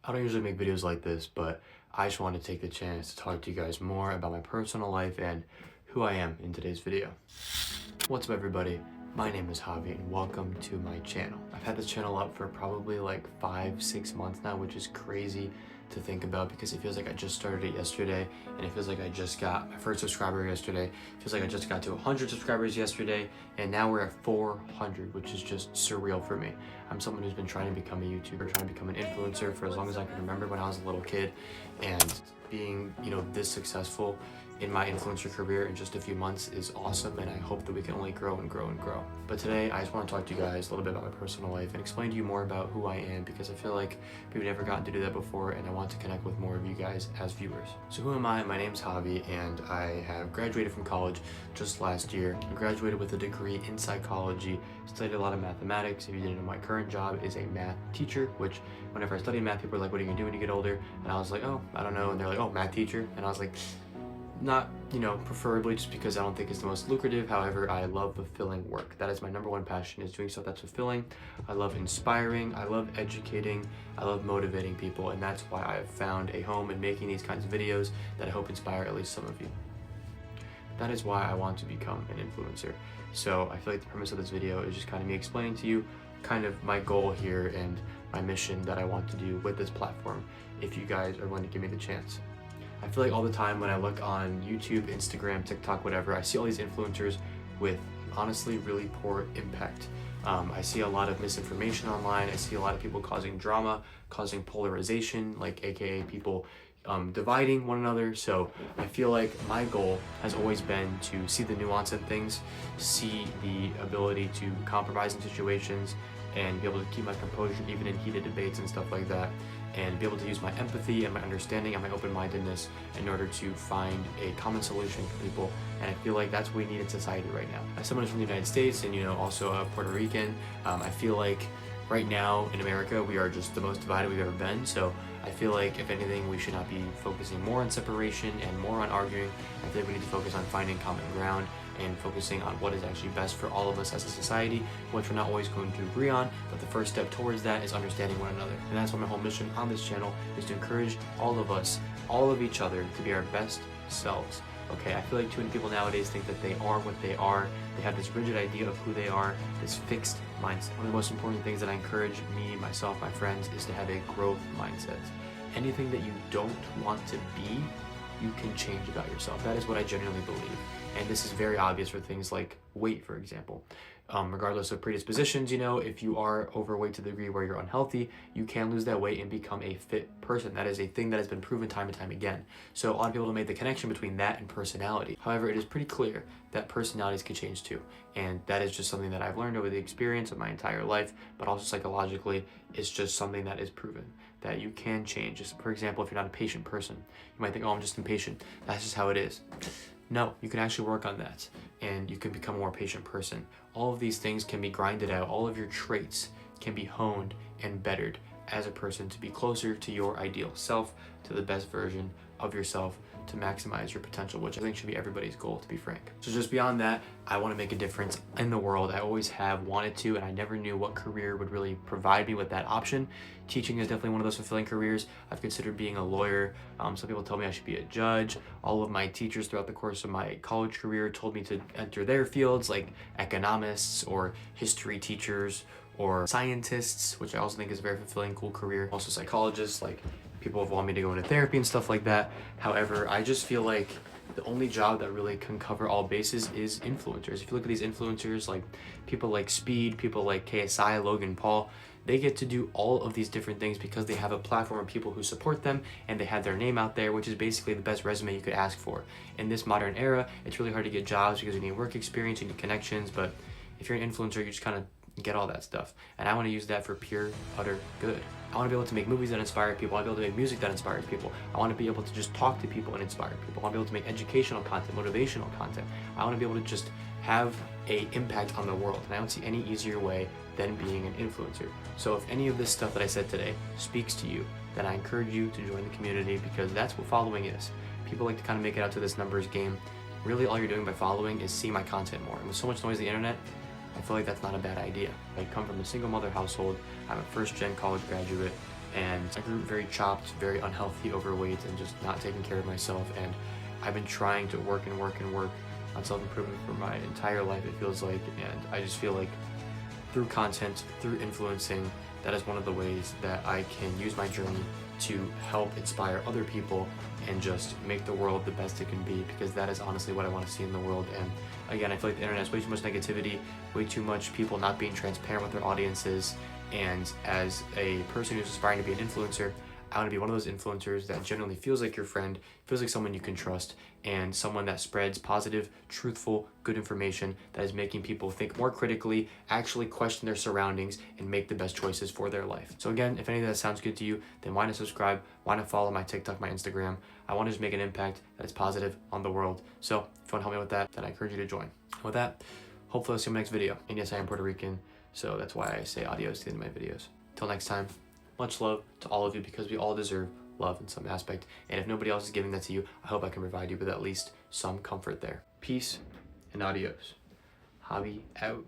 I don't usually make videos like this, but I just wanted to take the chance to talk to you guys more about my personal life and who I am in today's video. What's up everybody? My name is Javy and welcome to my channel. I've had this channel up for probably like 5-6 months now, which is crazy to think about because it feels like I just started it yesterday, and it feels like I just got my first subscriber yesterday. It feels like I just got to 100 subscribers yesterday, and now we're at 400, which is just surreal for me. I'm someone who's been trying to become a YouTuber, trying to become an influencer for as long as I can remember when I was a little kid, and being, this successful in my influencer career in just a few months is awesome, and I hope that we can only grow and grow and grow. But today I just want to talk to you guys a little bit about my personal life and explain to you more about who I am, because I feel like we've never gotten to do that before, and I want to connect with more of you guys as viewers. So who am I? My name's Javy, and I have graduated from college just last year. I graduated with a degree in psychology, studied a lot of mathematics. If you didn't know, my current job is a math teacher, which whenever I studied math, people were like, what are you gonna do when you get older? And I was like, oh, I don't know. And they're like, oh, math teacher. And I was like, not, preferably, just because I don't think it's the most lucrative. However, I love fulfilling work. That is my number one passion, is doing stuff that's fulfilling. I love inspiring, I love educating, I love motivating people, and that's why I've found a home in making these kinds of videos that I hope inspire at least some of you. That is why I want to become an influencer. So I feel like the premise of this video is just kind of me explaining to you kind of my goal here and my mission that I want to do with this platform, if you guys are willing to give me the chance. I feel like all the time when I look on YouTube, Instagram, TikTok, whatever, I see all these influencers with honestly really poor impact. I see a lot of misinformation online. I see a lot of people causing drama, causing polarization, like AKA people dividing one another. So I feel like my goal has always been to see the nuance in things, see the ability to compromise in situations, and be able to keep my composure even in heated debates and stuff like that, and be able to use my empathy and my understanding and my open-mindedness in order to find a common solution for people. And I feel like that's what we need in society right now. As someone who's from the United States and also a Puerto Rican, I feel like right now in America we are just the most divided we've ever been. So I feel like if anything, we should not be focusing more on separation and more on arguing. I think we need to focus on finding common ground and focusing on what is actually best for all of us as a society, which we're not always going to agree on, but the first step towards that is understanding one another. And that's why my whole mission on this channel is to encourage all of us, all of each other, to be our best selves. Okay, I feel like too many people nowadays think that they are what they are. They have this rigid idea of who they are, this fixed mindset. One of the most important things that I encourage me, myself, my friends, is to have a growth mindset. Anything that you don't want to be, you can change about yourself. That is what I genuinely believe. And this is very obvious for things like weight, for example. Regardless of predispositions, if you are overweight to the degree where you're unhealthy, you can lose that weight and become a fit person. That is a thing that has been proven time and time again. So a lot of people don't make the connection between that and personality. However, it is pretty clear that personalities can change too. And that is just something that I've learned over the experience of my entire life, but also psychologically, it's just something that is proven, that you can change. Just for example, if you're not a patient person, you might think, oh, I'm just impatient. That's just how it is. No, you can actually work on that, and you can become a more patient person. All of these things can be grinded out. All of your traits can be honed and bettered as a person to be closer to your ideal self, to the best version of yourself, to maximize your potential, which I think should be everybody's goal, to be frank. So just beyond that, I want to make a difference in the world. I always have wanted to, and I never knew what career would really provide me with that option. Teaching is definitely one of those fulfilling careers. I've considered being a lawyer. Some people tell me I should be a judge. All of my teachers throughout the course of my college career told me to enter their fields, like economists or history teachers or scientists, which I also think is a very fulfilling, cool career. Also psychologists, like people have wanted me to go into therapy and stuff like that. However, I just feel like the only job that really can cover all bases is influencers. If you look at these influencers, like people like Speed, people like KSI, Logan Paul, they get to do all of these different things because they have a platform of people who support them, and they have their name out there, which is basically the best resume you could ask for. In this modern era, it's really hard to get jobs because you need work experience, you need connections, but if you're an influencer, you just kind of get all that stuff. And I want to use that for pure, utter good. I want to be able to make movies that inspire people. I want to be able to make music that inspires people. I want to be able to just talk to people and inspire people. I want to be able to make educational content, motivational content. I want to be able to just have a impact on the world. And I don't see any easier way than being an influencer. So if any of this stuff that I said today speaks to you, then I encourage you to join the community, because that's what following is. People like to kind of make it out to this numbers game. Really, all you're doing by following is see my content more. And with so much noise on the internet, I feel like that's not a bad idea. I come from a single mother household. I'm a first-gen college graduate. and I grew very chopped, very unhealthy, overweight, and just not taking care of myself. And I've been trying to work on self-improvement for my entire life, it feels like. And I just feel like through content, through influencing, that is one of the ways that I can use my journey to help inspire other people and just make the world the best it can be, because that is honestly what I want to see in the world. And again, I feel like the internet has way too much negativity, way too much people not being transparent with their audiences. And as a person who's aspiring to be an influencer, I want to be one of those influencers that genuinely feels like your friend, feels like someone you can trust, and someone that spreads positive, truthful, good information that is making people think more critically, actually question their surroundings, and make the best choices for their life. So again, if any of that sounds good to you, then why not subscribe? Why not follow my TikTok, my Instagram? I want to just make an impact that is positive on the world. So if you want to help me with that, then I encourage you to join. With that, hopefully I'll see you in my next video. And yes, I am Puerto Rican, so that's why I say adios to the end of my videos. Till next time, much love to all of you, because we all deserve love in some aspect. And if nobody else is giving that to you, I hope I can provide you with at least some comfort there. Peace and adios. Javy out.